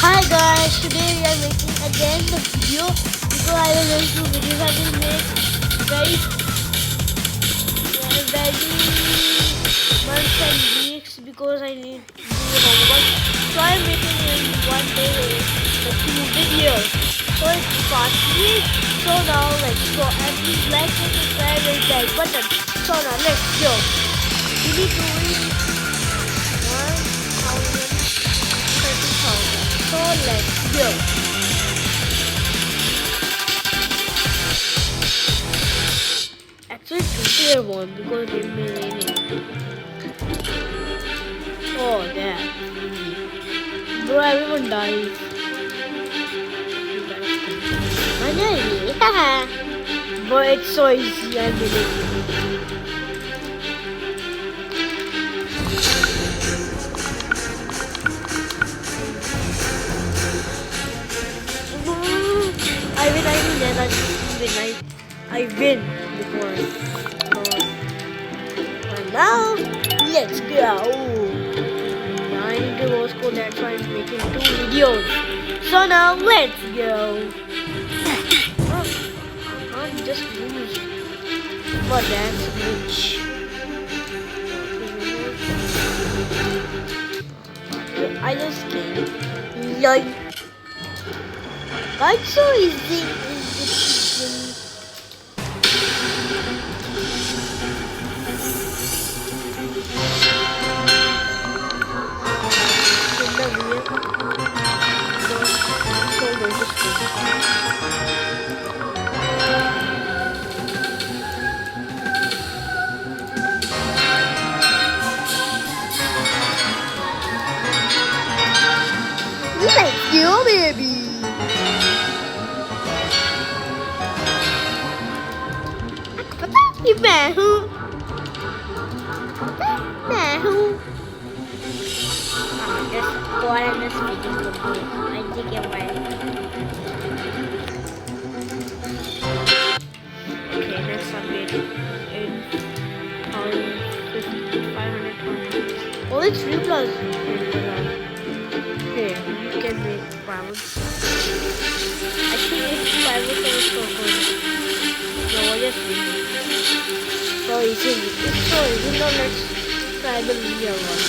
Hi guys, today we are making again the video because I will make two videos. I will make very months and weeks because I need to do homework. So I am making in one day the two videos. So it's fast week. So now let's go and please like and subscribe and like button. So now let's go. We need to reach 1,030,000. So let's go. Actually, two-tier one because they've been raining. Oh, yeah. Bro, everyone dies. But it's so easy, I believe. I win before. And now, let's go. Now I need to go school, that's why I'm making two videos. So now, let's go. I can't just lose. But that's rich. I just came. Like, that's so easy. Let's go, baby. मैं हूँ just go ahead and speak in the I think you're right. Okay, next update in 500. Oh, it's 3 plus. Okay, you can make private. I think it's private and so good. No, just so easy. So easy. Now let's try the real one.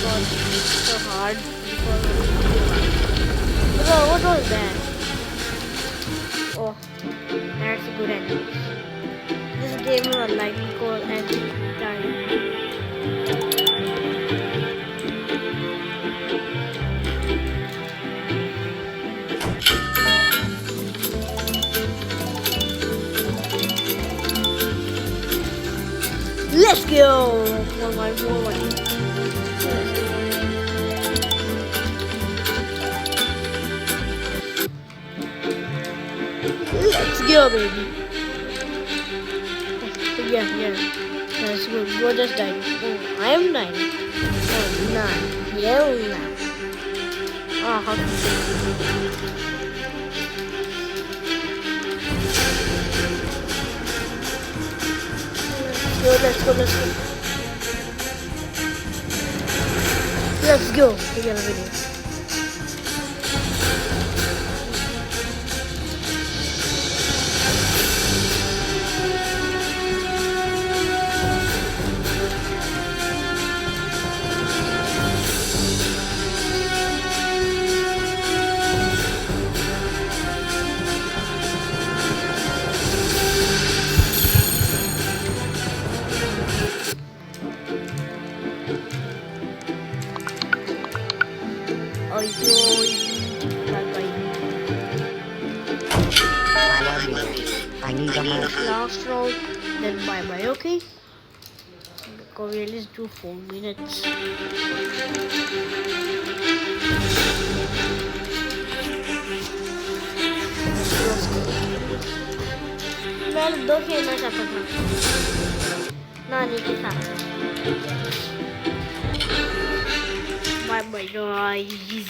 God, it's so hard. Oh, what was that? Oh, that's a good ending. This game will like go every time. Let's go! More money. Let's go, baby. Yeah. That's good. We're just dying. Oh, I am dying. Oh, 9. Yeah, 9. Ah, how to Let's go. Let's go. Begin the video. I need a last round, then bye, okay? Because we at least do 4 minutes. मैं 2 खेलना चाहता था नानी के साथ. Bye guys.